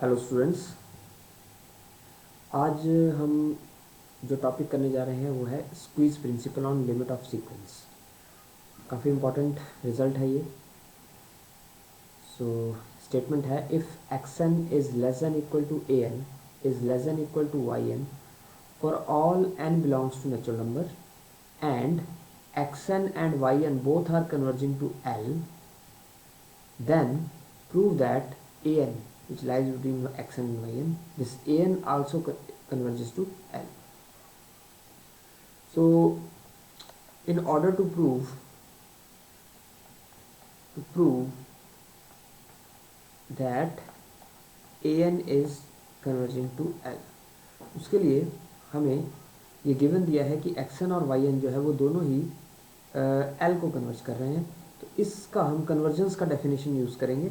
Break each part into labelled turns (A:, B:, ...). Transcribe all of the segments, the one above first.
A: Hello students, आज हम जो टॉपिक करने जा रहे हैं वो है squeeze principle on limit of sequence. काफ़ी इम्पॉर्टेंट रिजल्ट है ये। सो स्टेटमेंट है, if x n is less than equal to a n is less than equal to y n for all n belongs to natural number and x n and y n both are converging to L, then prove that an which lies between x and yn, this an also converges to L. So in order to prove that an is converging to L, उसके लिए हमें ये given दिया है कि xn और yn जो है वो दोनों ही L को कन्वर्ज कर रहे हैं। तो इसका हम कन्वर्जेंस का डेफिनेशन यूज़ करेंगे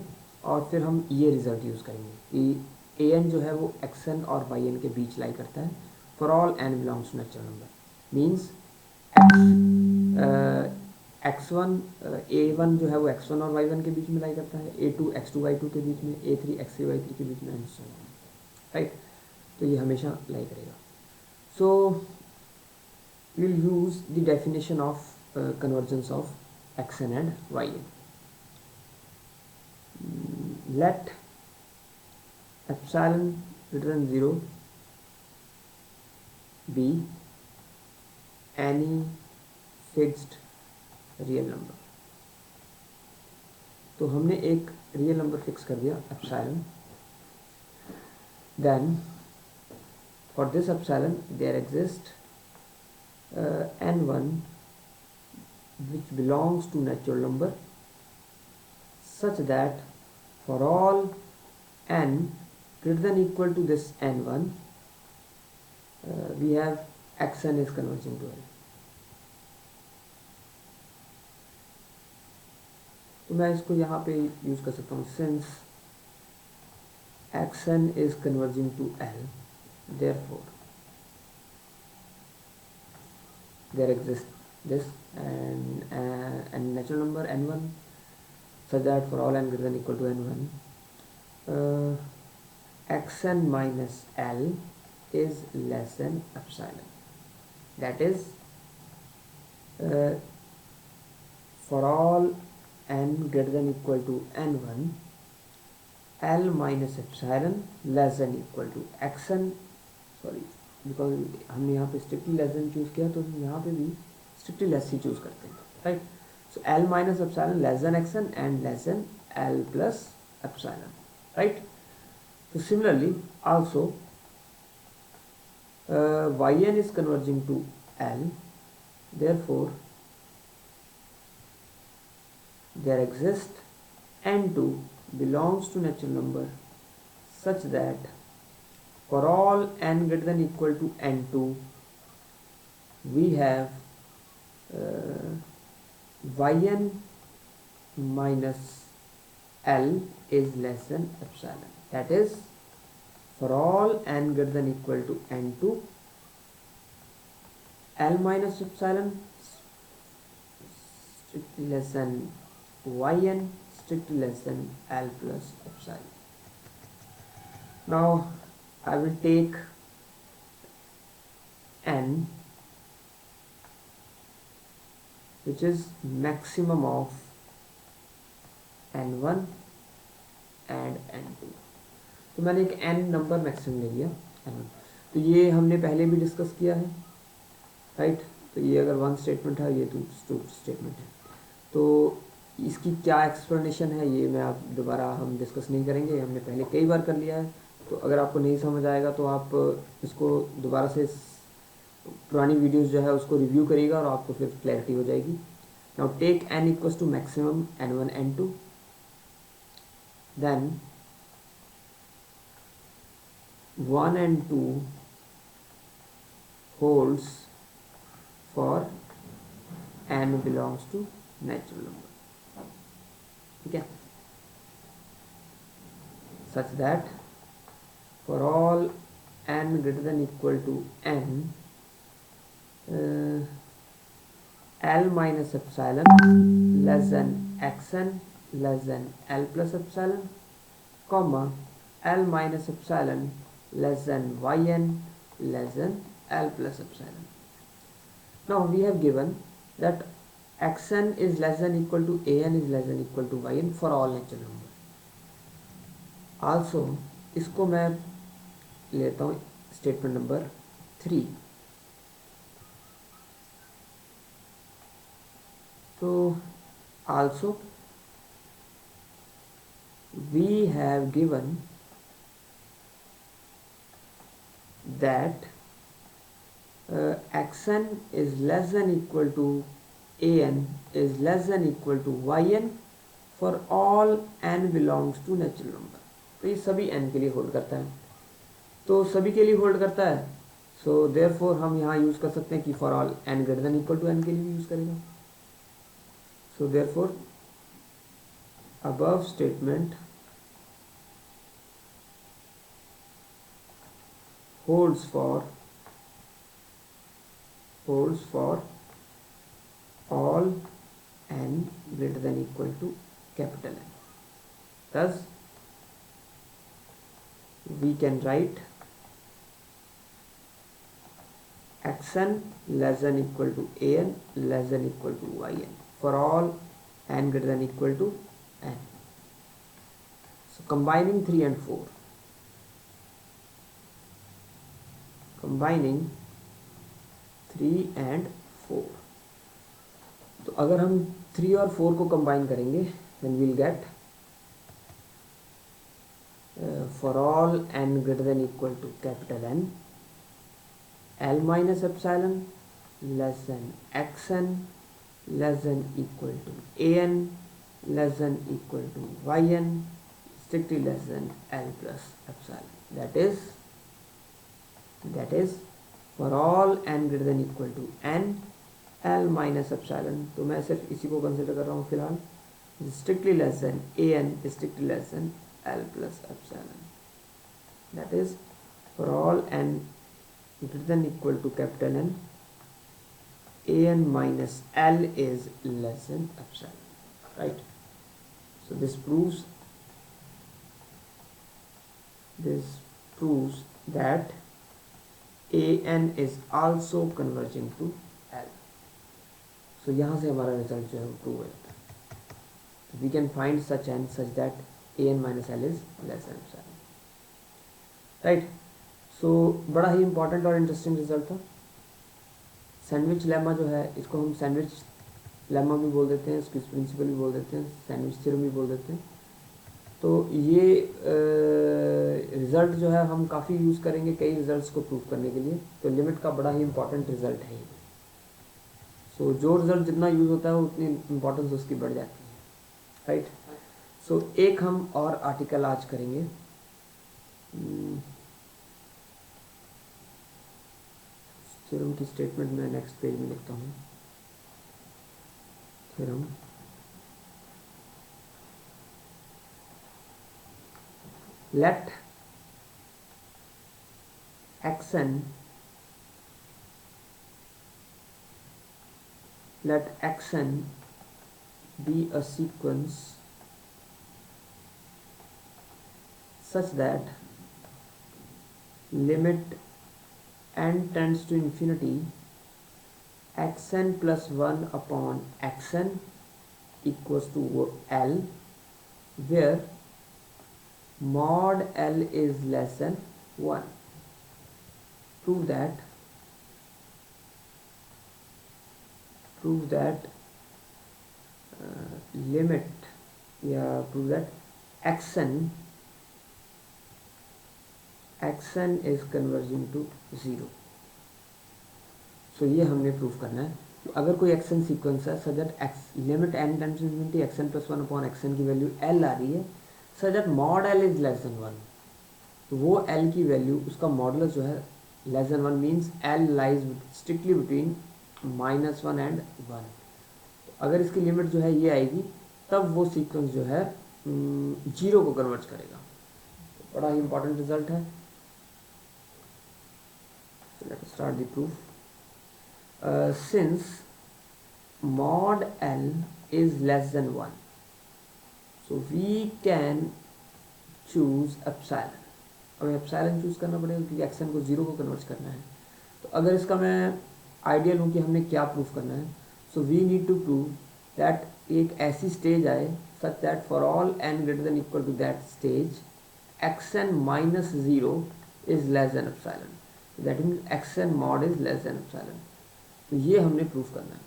A: और फिर हम ये रिज़ल्ट यूज़ करेंगे कि an जो है वो xn और yn के बीच लाई करता है for all n belongs to natural number. Means x1 a1 जो है वो x1 और y1 के बीच में लाई करता है, a2 x2 y2 के बीच में, a3 x3 y3 के बीच में, एंड सो ऑन। राइट, तो ये हमेशा लाई करेगा। सो we'll use the definition of convergence of xn and yn. Let epsilon greater than 0 be any fixed real number. तो हमने एक रियल नंबर फिक्स कर दिया epsilon. Then for this epsilon there exists n1 which belongs to natural number such that for all n greater than equal to this n1 we have xn is converging to L. तो मैं इसको यहाँ पे use कर सकता हूँ, since xn is converging to L, therefore there exists this and natural number n1 such that for all n greater than equal to n1 xn minus L is less than epsilon. That is for all n greater than equal to n1 L minus epsilon less than equal to xn, sorry because हमने यहाँ पे strictly less than choose किया तो यहाँ पे भी strictly less ही choose करते हैं। Right, so L minus epsilon less than xn and less than L plus epsilon. Right, so similarly also yn is converging to L, therefore there exists n2 belongs to natural number such that for all n greater than equal to n2 we have yn minus L is less than epsilon. That is for all n greater than equal to n2 L minus epsilon strictly less than yn strictly less than L plus epsilon. Now I will take n which is maximum of n1 and n2. तो मैंने एक n number maximum ले लिया n1। तो ये हमने पहले भी डिस्कस किया है। राइट, तो ये अगर वन स्टेटमेंट है, ये टू स्टेटमेंट है, तो इसकी क्या एक्सप्लेनेशन है ये मैं आप दोबारा हम डिस्कस नहीं करेंगे, हमने पहले कई बार कर लिया है। तो अगर आपको नहीं समझ आएगा तो आप इसको दोबारा से पुरानी वीडियोस जो है उसको रिव्यू करिएगा और आपको फिर क्लैरिटी हो जाएगी। Now take n equals to maximum n1 n2, then 1 and 2 holds for n belongs to natural number. ठीक है, such that for all n greater than equal to n L minus epsilon less than xn less than L plus epsilon, comma L minus epsilon less than yn less than L plus epsilon. Now we have given that xn is less than equal to an is less than equal to yn for all natural number. Also इसको मैं लेता हूँ statement number 3. तो also we have given that xn is less than equal to an is less than equal to yn for all n belongs to natural number. तो ये सभी n के लिए होल्ड करता है, तो सभी के लिए होल्ड करता है. सो देयरफॉर हम यहाँ यूज कर सकते हैं कि for all n greater than equal to n के लिए भी यूज करेगा. So therefore above statement holds for all n greater than equal to capital N. Thus we can write xn less than equal to an less than equal to yn for all n greater than equal to n. So combining 3 and 4, combining 3 and 4. तो अगर हम 3 और 4 को combine करेंगे then we'll get for all n greater than equal to capital N, L minus epsilon less than xn less than equal to an less than equal to yn strictly less than L plus epsilon. That is for all n greater than equal to n L minus epsilon. तो मैं सिर्फ इसी को consider कर रहा हूँ फिलहाल. Strictly less than an strictly less than L plus epsilon. That is for all n greater than equal to capital N, an minus L is less than epsilon. Right. So this proves that an is also converging to L. So यहाँ से हमारा result जो है वो prove हो जाता है. We can find such n such that an minus L is less than epsilon. Right. So बड़ा ही इंपॉर्टेंट और इंटरेस्टिंग रिजल्ट था. सैंडविच लेमा जो है इसको हम सैंडविच लेमा भी बोल देते हैं, स्क्विज प्रिंसिपल भी बोल देते हैं, सैंडविच थ्योरम भी बोल देते हैं. तो ये रिज़ल्ट जो है हम काफ़ी यूज़ करेंगे कई रिज़ल्ट्स को प्रूव करने के लिए. तो लिमिट का बड़ा ही इंपॉर्टेंट रिज़ल्ट है ये. सो जो रिज़ल्ट जितना यूज़ होता है उतनी इंपॉर्टेंस उसकी बढ़ जाती है. राइट. सो एक हम और आर्टिकल आज करेंगे. थ्योरम की स्टेटमेंट मैं नेक्स्ट पेज में लिखता हूँ. Theorem let xn be a sequence such that limit n tends to infinity xn plus 1 upon xn equals to L, where mod L is less than 1. Prove that limit prove that xn is converging to 0. So ये हमने prove करना है. तो अगर कोई xn sequence है such that limit n tends to infinity xn plus 1 upon xn की value L आ रही है such that mod L is less than 1, तो वो L की वैल्यू उसका मॉडुलस जो है less than 1 means L lies strictly between -1 and 1. अगर इसकी लिमिट जो है ये आएगी तब वो सीक्वेंस जो है 0 को कन्वर्ट करेगा. तो बड़ा ही इंपॉर्टेंट रिजल्ट है. Let us start the proof. Since mod L is less than 1, so we can choose epsilon. अब एप्सिलॉन चूज़ करना पड़ेगा क्योंकि एक्शन को 0 को कन्वर्ट करना है। तो अगर इसका मैं आइडियल हूँ कि हमने क्या प्रूफ करना है, so we need to prove that एक ऐसी स्टेज आए such that for all n greater than equal to that stage xn minus 0 is less than epsilon. That means xn mod is less than epsilon. तो ये हमने proof करना है,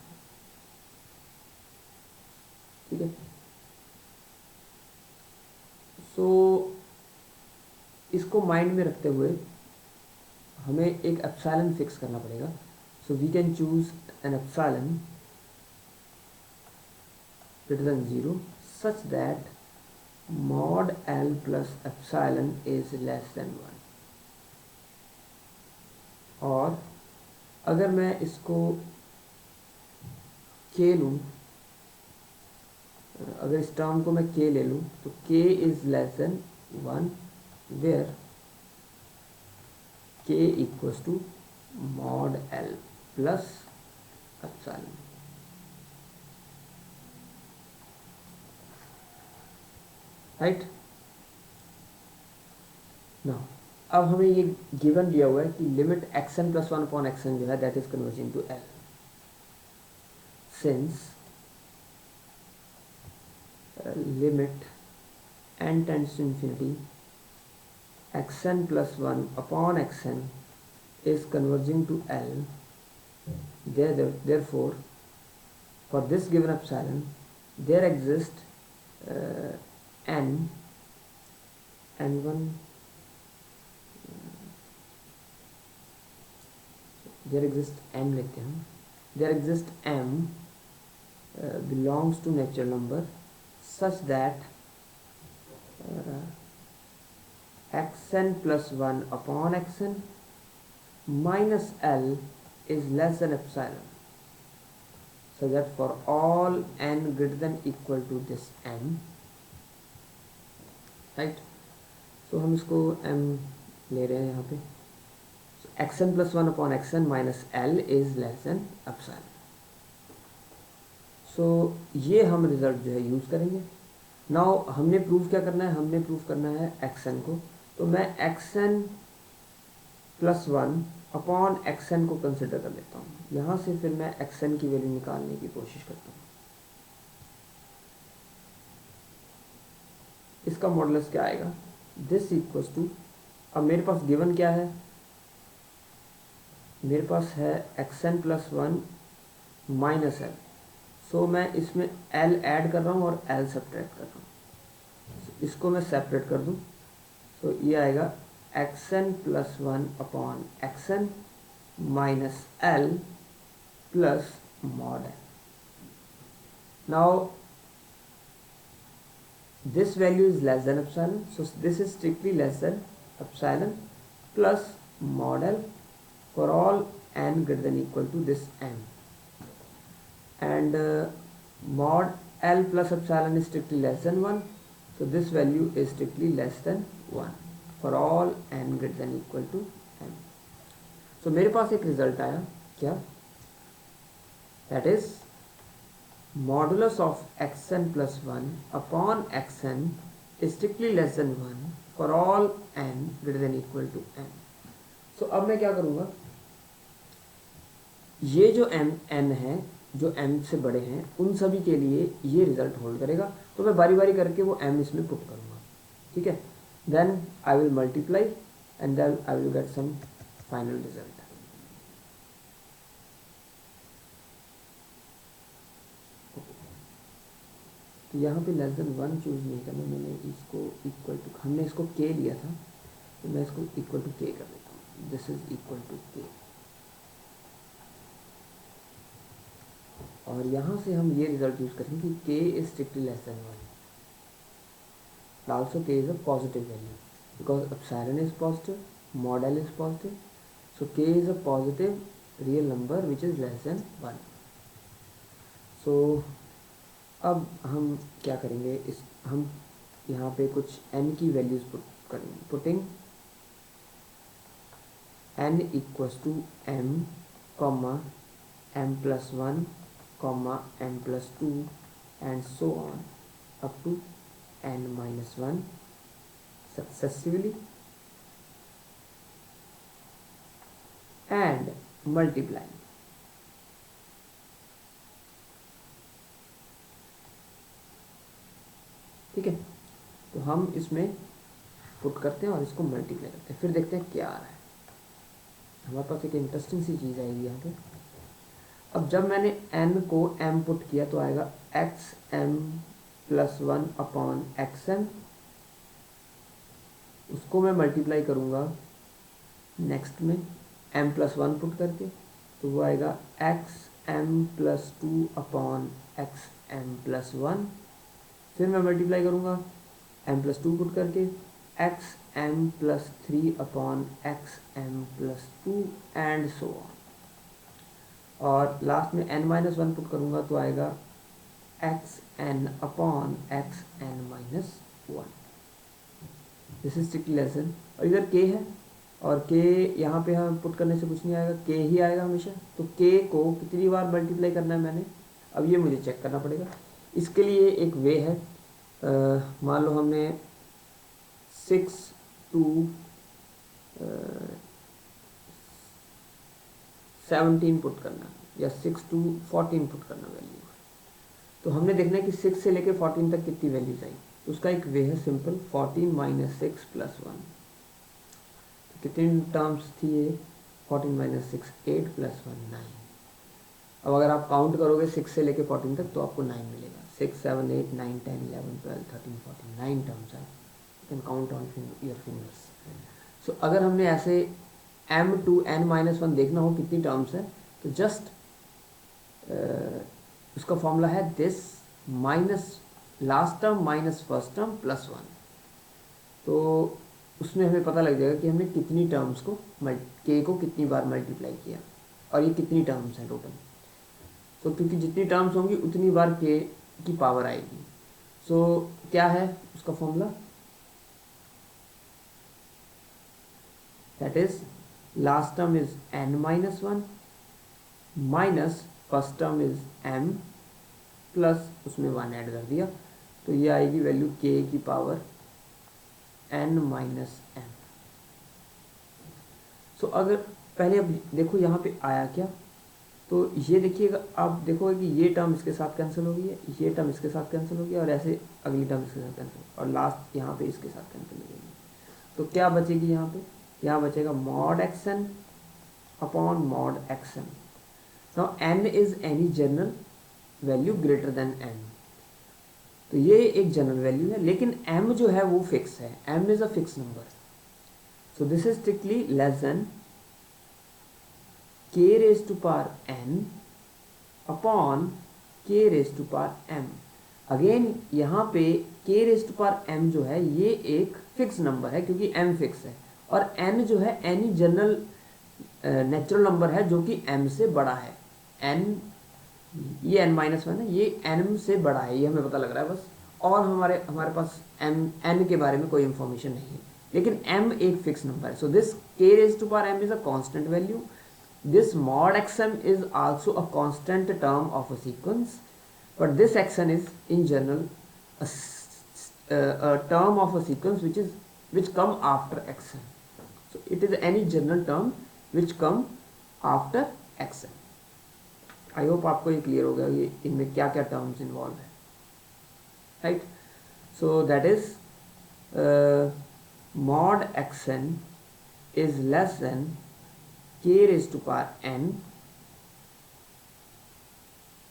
A: ठीक है। सो इसको माइंड में रखते हुए हमें एक एप्सिलॉन फिक्स करना पड़ेगा। So we can choose n epsilon greater than 0 such that mod L plus epsilon is less than 1। और अगर मैं इसको k लूँ, अगर इस टर्म को मैं k ले लूँ तो k is less than 1 where k equals to mod L plus epsilon. Right now अब हमें ये गिवन दिया हुआ है कि limit xn plus 1 upon xn जो है that is converging to L since limit n tends to infinity xn plus 1 upon xn is converging to L, therefore for this given epsilon there exists n1 there exists m लेते हैं, there exists m belongs to natural number such that xn plus 1 upon xn minus L is less than epsilon, so that for all n greater than equal to this m, right। so हम इसको m ले रहे हैं यहाँ पे, so xn plus 1 upon xn minus L is less than epsilon। so ये हम result जो है यूज़ करेंगे। नाउ हमने प्रूव क्या करना है, हमने प्रूव करना है xn को, तो मैं xn प्लस 1 अपॉन xn को कंसिडर कर लेता हूँ। यहाँ से फिर मैं xn की वैल्यू निकालने की कोशिश करता हूँ। इसका मॉडुलस क्या आएगा, दिस इक्वल्स टू, अब मेरे पास गिवन क्या है, मेरे पास है xn प्लस 1 माइनस L। सो मैं इसमें L ऐड कर रहा हूँ और L सब्ट्रैक्ट कर रहा हूँ। इसको मैं सेपरेट कर दूँ, तो ये आएगा xn plus 1 upon xn minus L plus mod L। Now this value is less than epsilon, so this is strictly less than epsilon plus mod L for all n greater than equal to this m, and mod L plus epsilon is strictly less than 1, so this value is strictly less than 1 for all n greater than equal to m। so मेरे पास एक result आया क्या, that is modulus of xn plus 1 upon xn is strictly less than 1 for all n greater than equal to m। so अब मैं क्या करूँगा, ये जो n है जो m से बड़े हैं उन सभी के लिए ये रिजल्ट होल्ड करेगा, तो मैं बारी बारी करके वो m इसमें पुट करूँगा, ठीक है। Then I will multiply and then I will get some final result. तो यहाँ पे लेस देन 1 चूज़ नहीं करना, मैंने इसको इक्वल टू, हमने इसको k लिया था तो मैं इसको इक्वल टू k कर देता हूँ, this is equal to k। और यहाँ से हम ये रिजल्ट यूज़ करेंगे कि k is strictly less than 1, also k is a positive value because epsilon is positive, mod L is positive, so k is a positive real number which is less than 1। सो अब हम क्या करेंगे, इस हम यहाँ पे कुछ n की वैल्यूज़ पुट करेंगे, putting n equals to m comma m plus 1 comma m plus 2 and so on up to n minus 1 successively and multiplying. ठीक है, तो हम इसमें पुट करते हैं और इसको मल्टीप्लाई करते हैं, फिर देखते हैं क्या आ रहा है। हमारे पास एक इंटरेस्टिंग सी चीज़ आएगी यहाँ पे। अब जब मैंने n को m पुट किया तो आएगा xm + 1 अपॉन xm, उसको मैं मल्टीप्लाई करूँगा नेक्स्ट में m + 1 पुट करके, तो वो आएगा xm + 2 अपॉन xm + 1। फिर मैं मल्टीप्लाई करूँगा m + 2 पुट करके xm + 3 upon xm + 2 and so on. और लास्ट में n-1 पुट करूँगा तो आएगा xn upon xn-1। This is strictly lesson. और इधर k है और k यहाँ पे हम पुट करने से कुछ नहीं आएगा, k ही आएगा हमेशा। तो k को कितनी बार मल्टीप्लाई करना है मैंने, अब ये मुझे चेक करना पड़ेगा। इसके लिए एक वे है, मान लो हमने 6 to 17 पुट करना या 6 to 14 पुट करना वैल्यू, तो हमने देखना है कि 6 से लेके 14 तक कितनी वैल्यूज आई। तो उसका एक वे है सिंपल, 14 - 6 + 1। तो कितनी टर्म्स थी ये, 14 - 6 8 + 1 9। अब अगर आप काउंट करोगे 6 से लेके 14 तक तो आपको 9 मिलेगा। 6 7 8 9 10 11 12 13 14 9 टर्म्स है। You can count on your fingers. So अगर हमने ऐसे m to n-1 देखना हो कितनी टर्म्स है, तो जस्ट उसका फॉर्मूला है this minus last term minus first term + 1। तो उसमें हमें पता लग जाएगा कि हमने कितनी टर्म्स को k को कितनी बार मल्टीप्लाई किया और ये कितनी टर्म्स हैं टोटल। तो क्योंकि जितनी टर्म्स होंगी उतनी बार k की पावर आएगी। सो क्या है उसका formula, that is last term is n-1 minus first term is m plus उसमें 1 ऐड कर दिया, तो ये आएगी वैल्यू k की पावर n-m। सो अगर पहले अब देखो यहाँ पे आया क्या, तो ये देखिएगा, आप देखोगे कि ये टर्म इसके साथ कैंसिल हो गई है, ये टर्म इसके साथ कैंसिल हो गया और ऐसे अगली टर्म इसके साथ कैंसिल, और लास्ट यहाँ पे इसके साथ कैंसिल हो जाएगी। तो क्या बचेगी यहाँ पे, यहाँ बचेगा mod xn upon mod xm। Now n is any general value greater than n, तो ये एक जनरल वैल्यू है, लेकिन m जो है वो फिक्स है, m is a fix number. So this is strictly less than k⁻n upon k⁻m। Again यहाँ पे k⁻m जो है ये एक फिक्स नंबर है क्योंकि m फिक्स है, और n जो है एनी जनरल नेचुरल नंबर है जो कि m से बड़ा है। n ये n-1 है, ये n से बड़ा है, ये हमें पता लग रहा है बस, और हमारे पास n के बारे में कोई इंफॉर्मेशन नहीं है, लेकिन m एक फिक्स नंबर है। So this k⁻m is a constant value. This mod xm is also a constant term of a sequence, but this xn is in general a term of a sequence which come after xn. So it is any general term which come after xn. I hope आपको ये clear हो गया कि इनमें क्या क्या terms involve है, right. So that is mod xn is less than k⁻n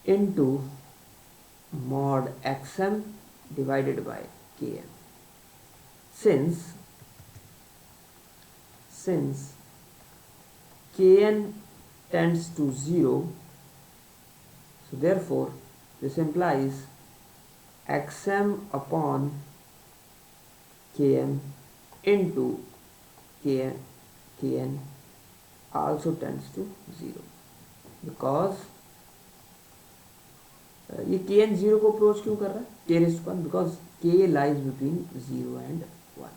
A: into mod xm divided by km. Since kn tends to 0, so therefore this implies xm upon km into kn also tends to 0, because ये kn 0 को approach क्यों कर रहा है, k⁻1, because k lies between 0 and 1,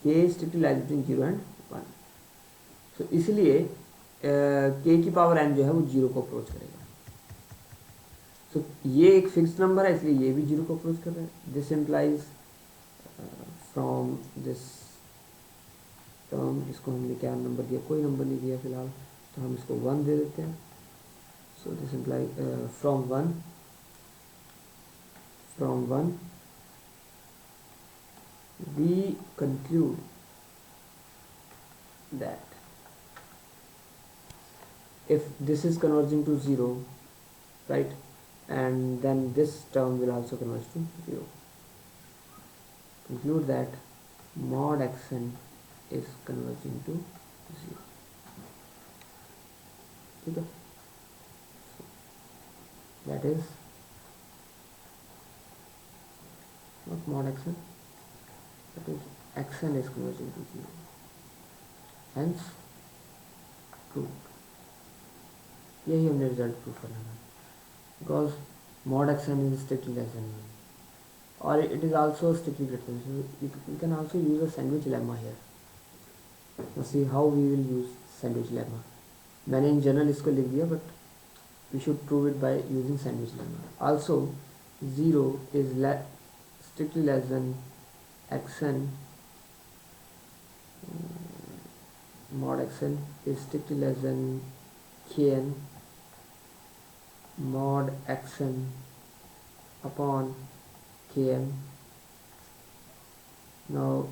A: k strictly lies between 0 and 1। so इसलिए k की power n जो है वो 0 को अप्रोच करेगा। सो ये एक फिक्स नंबर है इसलिए ये भी जीरो को अप्रोच कर रहा है. This implies from this term, इसको हमने क्या नंबर दिया, कोई नंबर नहीं दिया फिलहाल, तो हम इसको 1 दे देते हैं. So this imply from one we conclude that if this is converging to 0, right, and then this term will also converge to 0, conclude that mod xn is converging to 0. ठीक है, that is not mod xn, that is xn is converging to 0, hence proved. यही हमने result prove करना है, because mod xn is strictly less than 1 or it is also strictly greater than 1. So you can also use a sandwich lemma here. Now see how we will use sandwich lemma. मैंने in general इसको लिख दिया, but we should prove it by using sandwich lemma. Also 0 is strictly less than xn, mod xn is strictly less than kn mod xn upon km. Now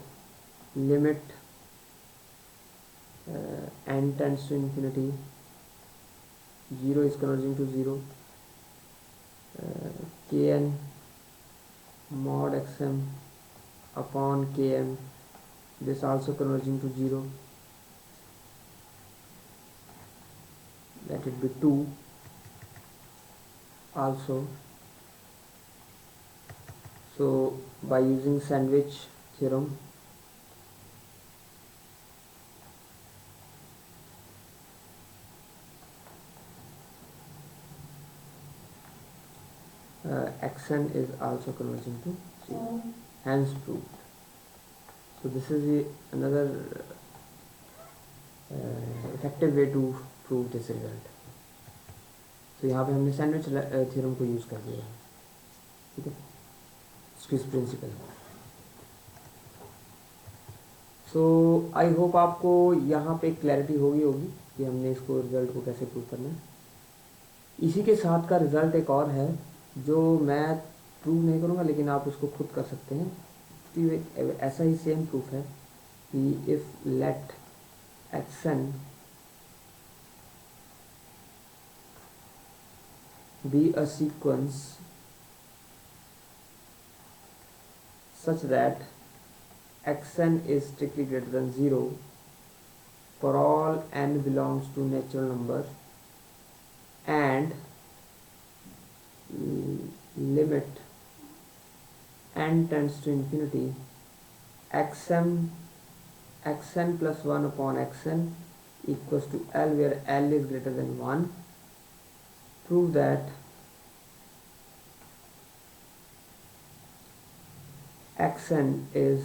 A: limit n tends to infinity, 0 is converging to 0, kn mod xm upon km, this also converging to 0, let it be 2 also. So by using sandwich theorem, xn is also converging to 0, hence proved. So this is another effective way to prove this result. तो यहाँ पे हमने sandwich theorem को use कर दिया है, ठीक है, squeeze principle. So I hope आपको यहाँ पे क्लैरिटी होगी कि हमने इसको रिज़ल्ट को कैसे प्रूव करना है. इसी के साथ का रिज़ल्ट एक और है जो मैं प्रूव नहीं करूँगा, लेकिन आप उसको खुद कर सकते हैं. कि ऐसा ही सेम प्रूफ है कि if let xn be a sequence such that xn is strictly greater than 0 for all n belongs to natural number and limit n tends to infinity, xn plus 1 upon xn equals to L, where L is greater than 1. Prove that xn is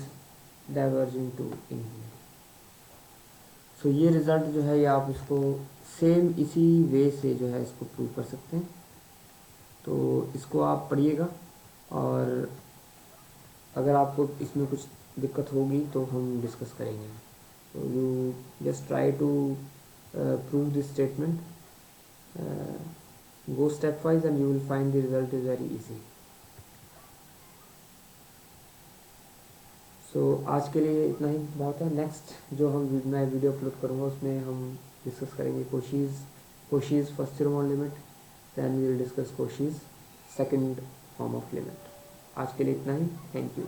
A: diverging to infinity. सो ये result जो है ये आप इसको same इसी वे से जो है इसको प्रूव कर सकते हैं. तो इसको आप पढ़िएगा, और अगर आपको इसमें कुछ दिक्कत होगी तो हम डिस्कस करेंगे. तो you just try to prove this statement, go stepwise and you will find the result is very easy. So आज के लिए इतना ही बहुत है. नेक्स्ट जो मैं वीडियो अपलोड करूँगा उसमें हम डिस्कस करेंगे Cauchy's first theorem on limit, then we will discuss Cauchy's second form of limit. आज के लिए इतना ही. Thank you.